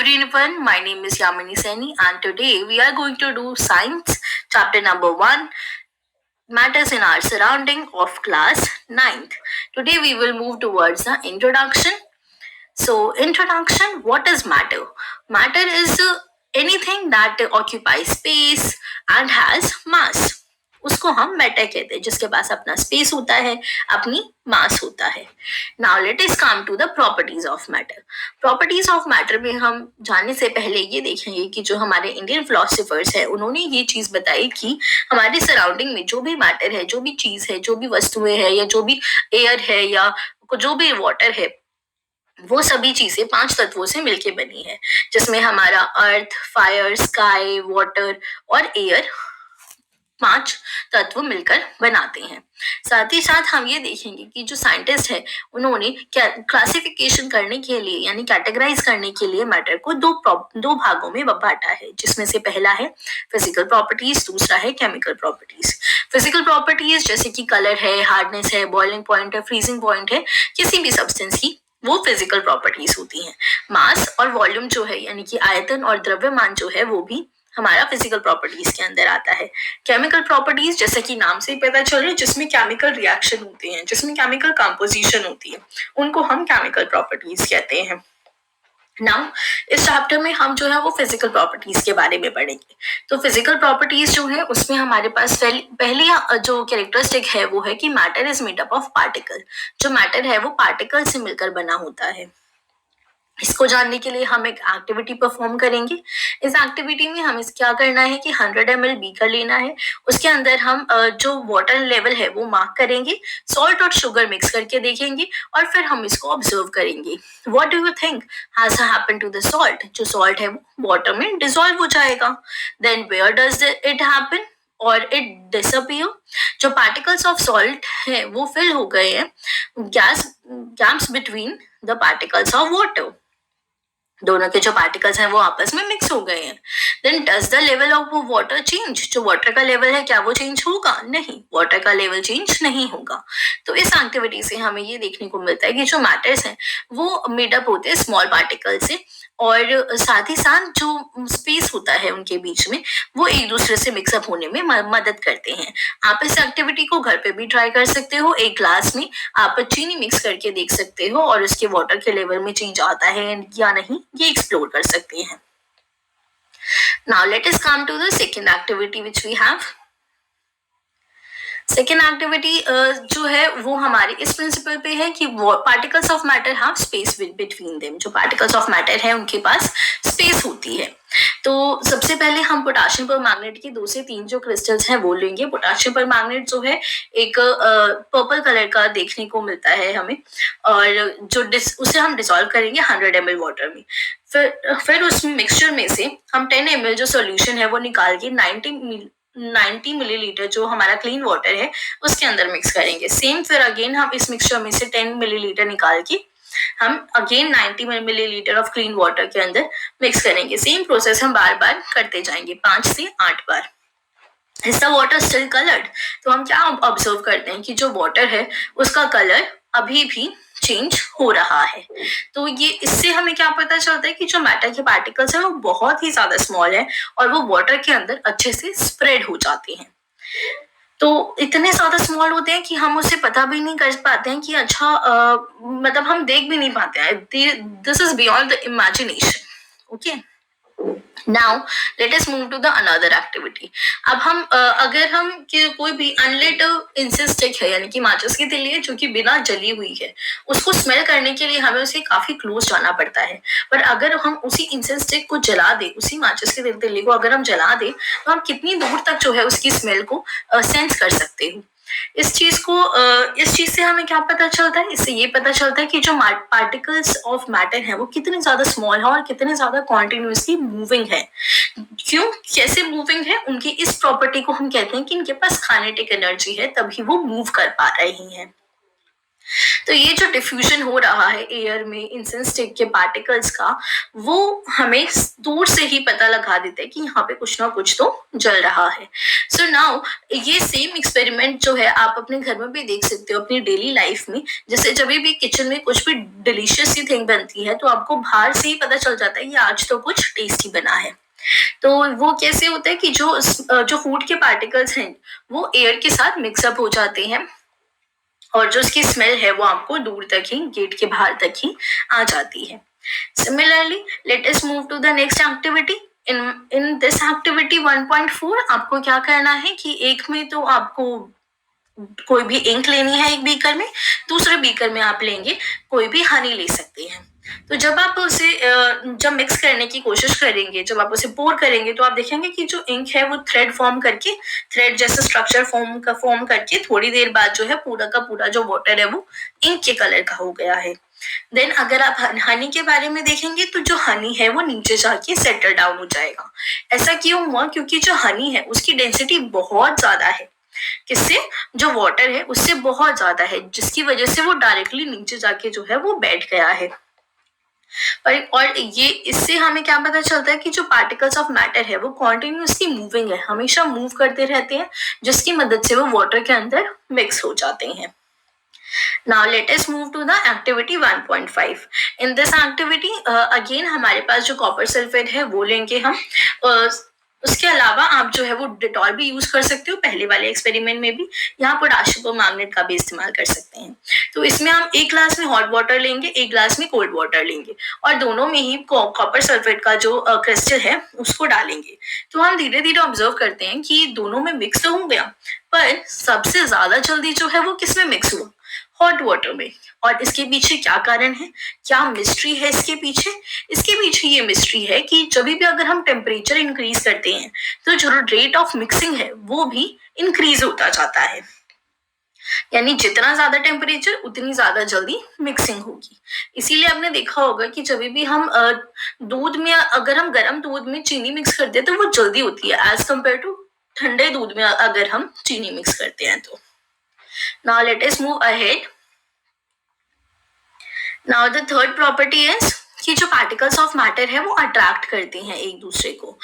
everyone, my name is Yamini Saini and today we are going to do science chapter number 1 matters in our surrounding of class 9th. Today we will move towards the introduction. So introduction, what is matter? Matter is anything that occupies space and has mass. उसको हम matter कहते हैं जिसके पास अपना space होता है, अपनी mass होता है. Now let us come to the properties of matter. Properties of matter में हम जानने से पहले ये देखेंगे कि जो हमारे इंडियन फिलोसोफर्स है उन्होंने ये चीज बताई कि हमारे सराउंडिंग में जो भी मैटर है, जो भी चीज है, जो भी वस्तुएं है या जो भी एयर है या जो भी वाटर है, वो सभी चीजें 5 तत्वों से मिलके बनी है, जिसमें हमारा अर्थ, फायर, स्काई, वाटर और एयर 5 तत्व मिलकर बनाते हैं. साथ ही साथ हम ये देखेंगे कि जो साइंटिस्ट है उन्होंने क्लासिफिकेशन करने के लिए यानी कैटेगराइज करने के लिए मैटर को दो भागों में बांटा है, जिसमें से पहला है फिजिकल प्रॉपर्टीज, दूसरा है केमिकल प्रॉपर्टीज. फिजिकल प्रॉपर्टीज जैसे कि कलर है, हार्डनेस है, बॉइलिंग पॉइंट है, फ्रीजिंग पॉइंट है, किसी भी सब्सटेंस की वो फिजिकल प्रॉपर्टीज होती हैं. मास और वॉल्यूम जो है यानी कि आयतन और द्रव्यमान जो है वो भी हमारा फिजिकल प्रॉपर्टीज के अंदर आता है. केमिकल प्रॉपर्टीज जैसे कि नाम से ही पता चल रहा है, जिसमें केमिकल रिएक्शन होते हैं, जिसमें केमिकल कंपोजिशन होती है, उनको हम केमिकल प्रॉपर्टीज कहते हैं. नाउ इस चैप्टर में हम जो है वो फिजिकल प्रॉपर्टीज के बारे में पढ़ेंगे. तो फिजिकल प्रॉपर्टीज जो है उसमें हमारे पास पहली जो कैरेक्टरिस्टिक है वो है कि matter is made up of particle. जो मैटर है वो पार्टिकल से मिलकर बना होता है. इसको जानने के लिए हम एक एक्टिविटी परफॉर्म करेंगे. इस एक्टिविटी में हमें क्या करना है कि 100 ml बीकर लेना है. उसके अंदर हम जो वाटर लेवल है वो मार्क करेंगे, सॉल्ट और शुगर मिक्स करके देखेंगे और फिर हम इसको ऑब्जर्व करेंगे. What do you think has happened to the salt? जो सॉल्ट है वो वाटर में डिसॉल्व हो जाएगा. Then where does it happen और इट डिसअपियर? जो पार्टिकल्स ऑफ सॉल्ट है वो फिल हो गए हैं gaps between the particles of water. दोनों के जो पार्टिकल्स हैं वो आपस में मिक्स हो गए हैं. Then does the level of water change? जो वाटर का लेवल है क्या वो चेंज होगा? नहीं, वाटर का लेवल चेंज नहीं होगा. तो इस एक्टिविटी से हमें ये देखने को मिलता है कि जो मैटर्स हैं वो मेडअप होते हैं स्मॉल पार्टिकल से, और साथ ही साथ जो स्पेस होता है उनके बीच में वो एक दूसरे से मिक्सअप होने में मदद करते हैं. आप इस एक्टिविटी को घर पे भी ट्राई कर सकते हो. एक ग्लास में आप चीनी मिक्स करके देख सकते हो और उसके वाटर के लेवल में चेंज आता है या नहीं ये एक्सप्लोर कर सकते हैं. Now let us come to the second activity which we have. Second activity जो है वो हमारे इस प्रिंसिपल पे है कि particles of matter have space between them. जो पार्टिकल्स ऑफ मैटर है उनके पास स्पेस होती है. तो सबसे पहले हम पोटेशियम परमैंगनेट के 2 से 3 जो क्रिस्टल्स हैं वो लेंगे. पोटेशियम परमैंगनेट जो है एक पर्पल कलर का देखने को मिलता है हमें, और जो उसे हम डिसॉल्व करेंगे 100 ml वाटर में. फिर उस मिक्सचर में से हम 10 ml जो सोल्यूशन है वो निकाल के 90 मिलीलीटर जो हमारा क्लीन वाटर है उसके अंदर मिक्स करेंगे. सेम फिर अगेन हम इस मिक्सचर में से 10 मिलीलीटर निकाल के हम again 90 millilitre of clean water के अंदर मिक्स करेंगे. सेम प्रोसेस हम बार बार करते जाएंगे 5 से 8 बार. Is the water still coloured? तो हम क्या ऑब्जर्व करते हैं कि जो वाटर है उसका कलर अभी भी चेंज हो रहा है. तो ये इससे हमें क्या पता चलता है कि जो मैटर के पार्टिकल्स हैं वो बहुत ही ज्यादा स्मॉल है और वो वाटर के अंदर अच्छे से स्प्रेड हो जाते हैं. तो इतने ज्यादा स्मॉल होते हैं कि हम उसे पता भी नहीं कर पाते हैं कि अच्छा मतलब हम देख भी नहीं पाते हैं. This is beyond the imagination. Okay, now let us move to the another activity. अब हम अगर हम कोई भी अनलिट इंसेंस स्टिक है यानी कि माचिस की तिल्ली है जो कि बिना जली हुई है, उसको स्मेल करने के लिए हमें उसे काफी क्लोज जाना पड़ता है. पर अगर हम उसी इंसेंस स्टिक को जला दे, उसी माचिस की तिल्ली को अगर हम जला दे तो हम कितनी दूर तक जो है उसकी स्मेल को सेंस कर सकते हो. इस चीज से हमें क्या पता चलता है? इससे ये पता चलता है कि जो पार्टिकल्स ऑफ मैटर है वो कितने ज्यादा स्मॉल है और कितने ज्यादा कॉन्टिन्यूसली मूविंग है. क्यों, कैसे मूविंग है? उनकी इस प्रॉपर्टी को हम कहते हैं कि इनके पास काइनेटिक एनर्जी है, तभी वो मूव कर पा रही हैं. तो ये जो डिफ्यूजन हो रहा है एयर में इंसेंस स्टिक के पार्टिकल्स का, वो हमें दूर से ही पता लगा देता है कि यहाँ पे कुछ ना कुछ तो जल रहा है। सो नाउ ये सेम एक्सपेरिमेंट जो है आप अपने घर में भी देख सकते हो अपनी डेली लाइफ में। जैसे जब भी किचन में कुछ भी डिलीशियस सी थिंग बनती है तो आपको बाहर से ही पता चल जाता है कि आज तो कुछ टेस्टी बना है। तो वो कैसे होता है कि जो फूड के पार्टिकल्स हैं वो एयर के साथ मिक्सअप हो जाते हैं और जो उसकी स्मेल है वो आपको दूर तक ही, गेट के बाहर तक ही आ जाती है। Similarly let us move to the next activity. In this activity 1.4 आपको क्या करना है कि एक में तो आपको कोई भी इंक लेनी है एक बीकर में, दूसरे बीकर में आप लेंगे कोई भी हनी ले सकते हैं। तो जब आप उसे जब मिक्स करने की कोशिश करेंगे, जब आप उसे पोर करेंगे तो आप देखेंगे कि जो इंक है वो थ्रेड फॉर्म करके, थ्रेड जैसा स्ट्रक्चर फॉर्म करके थोड़ी देर बाद जो है पूरा का पूरा जो वाटर है वो इंक के कलर का हो गया है। देन अगर आप हनी के बारे में देखेंगे तो जो हनी है वो नीचे जाके सेटल डाउन हो जाएगा। ऐसा क्यों हुआ? क्योंकि जो हनी है उसकी डेंसिटी बहुत ज्यादा है, किससे? जो वाटर है उससे बहुत ज्यादा है, जिसकी वजह से वो डायरेक्टली नीचे जाके जो है वो बैठ गया है। और ये इससे हमें क्या पता चलता है कि जो पार्टिकल्स ऑफ मैटर है वो कॉन्टिन्यूसली मूविंग है, हमेशा मूव करते रहते हैं, जिसकी मदद से वो वाटर के अंदर मिक्स हो जाते हैं। Now let us move to the activity 1.5. In this activity again हमारे पास जो कॉपर सल्फेट है वो लेंगे हम। उसके अलावा आप जो है वो डिटॉल भी यूज कर सकते हो, पहले वाले एक्सपेरिमेंट में भी। यहाँ पोटाशियम परमैंगनेट का भी इस्तेमाल कर सकते हैं। तो इसमें हम एक ग्लास में हॉट वाटर लेंगे, एक ग्लास में कोल्ड वाटर लेंगे और दोनों में ही कॉपर सल्फेट का जो क्रिस्टल है उसको डालेंगे। तो हम धीरे धीरे ऑब्जर्व करते हैं कि दोनों में मिक्स तो हो गया, पर सबसे ज्यादा जल्दी जो है वो किसमें मिक्स हुआ? हॉट वाटर में। और इसके पीछे क्या कारण है, क्या मिस्ट्री है इसके पीछे? इसके पीछे ये मिस्ट्री है कि जब भी अगर हम टेम्परेचर इंक्रीज करते हैं तो जो रेट ऑफ मिक्सिंग है वो भी इंक्रीज होता जाता है। यानी जितना ज्यादा टेम्परेचर उतनी ज्यादा जल्दी मिक्सिंग होगी। इसीलिए आपने देखा होगा कि जब भी हम दूध में, अगर हम गर्म दूध में चीनी मिक्स करते हैं तो वो जल्दी होती है एज कम्पेयर टू ठंडे दूध में अगर हम चीनी मिक्स करते हैं तो। Now let us move ahead. Now the third property is कि जो पार्टिकल्स ऑफ मैटर है वो अट्रैक्ट करते हैं एक दूसरे को।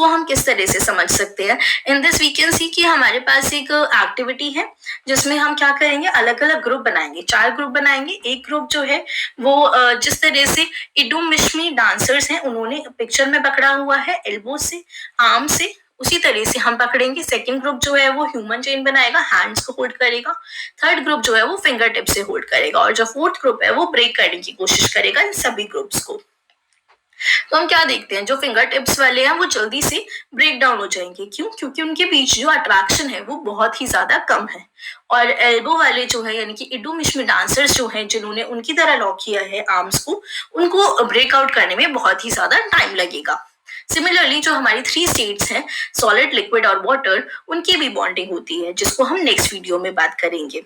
हम किस तरह से समझ सकते हैं? In this we can see कि हमारे पास एक एक्टिविटी है जिसमें हम क्या करेंगे, अलग अलग ग्रुप बनाएंगे, 4 ग्रुप बनाएंगे। एक ग्रुप जो है वो जिस तरह से इडुमिश्मी डांसर्स हैं उन्होंने पिक्चर में पकड़ा हुआ है एल्बो से, आर्म से, उसी तरह से हम पकड़ेंगे। सेकंड ग्रुप जो है वो ह्यूमन चेन बनाएगा, हैंड्स को होल्ड करेगा। थर्ड ग्रुप जो है वो फिंगर टिप से होल्ड करेगा और जो फोर्थ ग्रुप है वो ब्रेक करने की कोशिश करेगा इन सभी ग्रुप्स को। तो हम क्या देखते हैं, जो फिंगर टिप्स वाले हैं वो जल्दी से ब्रेक डाउन हो जाएंगे। क्यों? क्योंकि उनके बीच जो अट्रैक्शन है वो बहुत ही ज्यादा कम है। और एल्बो वाले जो है यानी कि इडुमिश्मी डांसर्स जो हैं जिन्होंने उनकी तरह लॉक किया है आर्म्स को, उनको ब्रेकआउट करने में बहुत ही ज्यादा टाइम लगेगा। सिमिलरली जो हमारी 3 स्टेट्स हैं, सॉलिड, लिक्विड और वाटर, उनकी भी बॉन्डिंग होती है जिसको हम नेक्स्ट वीडियो में बात करेंगे।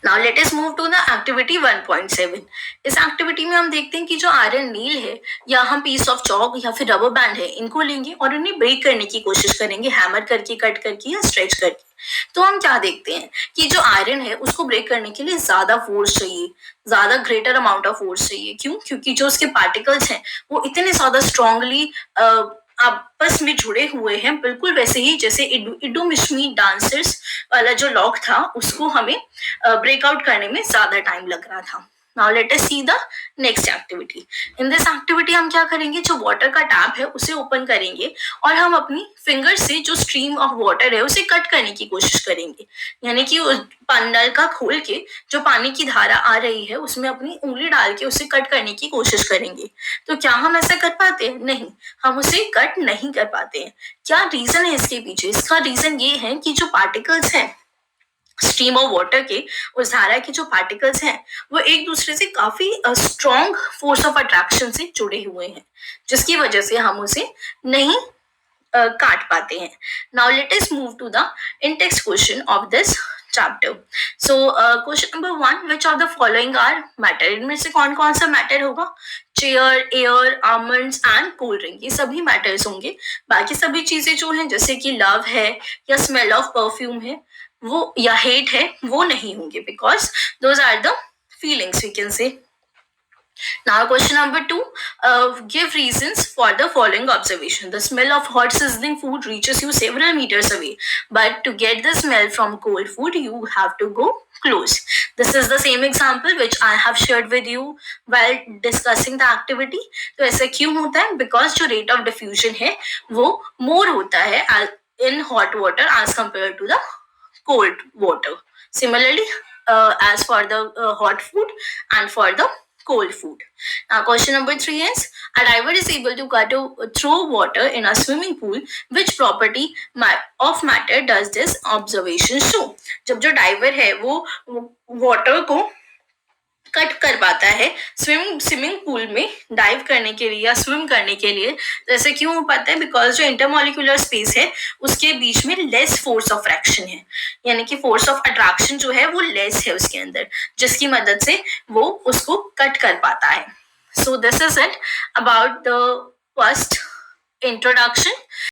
Now let us move to the activity 1.7. इस एक्टिविटी में हम देखते हैं कि जो आयरन नील है या हम पीस ऑफ चॉक या फिर रबर बैंड है इनको लेंगे और उन्हें ब्रेक करने की कोशिश करेंगे, हैमर करके, कट करके या स्ट्रेच करके। तो हम क्या देखते हैं कि जो आयरन है उसको ब्रेक करने के लिए ज्यादा फोर्स चाहिए, ज्यादा ग्रेटर अमाउंट ऑफ फोर्स चाहिए। क्यों? क्योंकि जो उसके पार्टिकल्स हैं वो इतने ज्यादा स्ट्रांगली आपस में जुड़े हुए हैं, बिल्कुल वैसे ही जैसे इडुमिश्मी डांसर्स वाला जो लॉक था उसको हमें ब्रेकआउट करने में ज्यादा टाइम लग रहा था। Now let us see the next activity. In this activity हम क्या करेंगे, जो वाटर का टैप है उसे ओपन करेंगे और हम अपनी फिंगर से जो स्ट्रीम ऑफ वाटर है उसे कट करने की कोशिश करेंगे। यानी कि नल का खोल के जो पानी की धारा आ रही है उसमें अपनी उंगली डाल के उसे कट करने की कोशिश करेंगे। तो क्या हम ऐसा कर पाते हैं? नहीं, हम उसे कट नहीं कर पाते हैं। क्या रीजन है इसके पीछे? इसका रीजन ये है कि जो पार्टिकल्स हैं स्ट्रीम ऑफ वाटर के, उस धारा के जो पार्टिकल्स हैं वो एक दूसरे से काफी स्ट्रॉन्ग फोर्स ऑफ अट्रैक्शन से जुड़े हुए हैं, जिसकी वजह से हम उसे नहीं काट पाते हैं। Now let us move to the in text question of this chapter. So question number 1, which of the following are matter? इनमें से कौन कौन सा मैटर होगा? Chair, air, almonds and cold drink, ये सभी मैटर्स होंगे। बाकी सभी चीजें जो हैं जैसे कि लव है या स्मेल ऑफ परफ्यूम है वो या हेट है वो नहीं होंगे, because those are the feelings we can say. Now, question number 2. Give reasons for the following observation. The smell of hot sizzling food reaches you several meters away, but to get the smell from cold food, you have to go close. This is the same example which I have shared with you while discussing the activity. तो ऐसा क्यों होता है? Because जो rate of diffusion है वो more होता है in hot water as compared to the cold water. Similarly, as for the hot food and for the cold food. Now, question number 3 is: a diver is able to throw water in a swimming pool. Which property of matter does this observation show? जब जो diver है वो water को cut कर पाता है swimming pool में dive करने के लिए या स्विम करने के लिए, जैसे क्यों हो पाता है? बिकॉज जो इंटरमोलिकुलर स्पेस है उसके बीच में लेस फोर्स ऑफ फ्रैक्शन है, यानी कि फोर्स ऑफ अट्रैक्शन जो है वो लेस है उसके अंदर, जिसकी मदद से वो उसको कट कर पाता है. So this is it about the first introduction.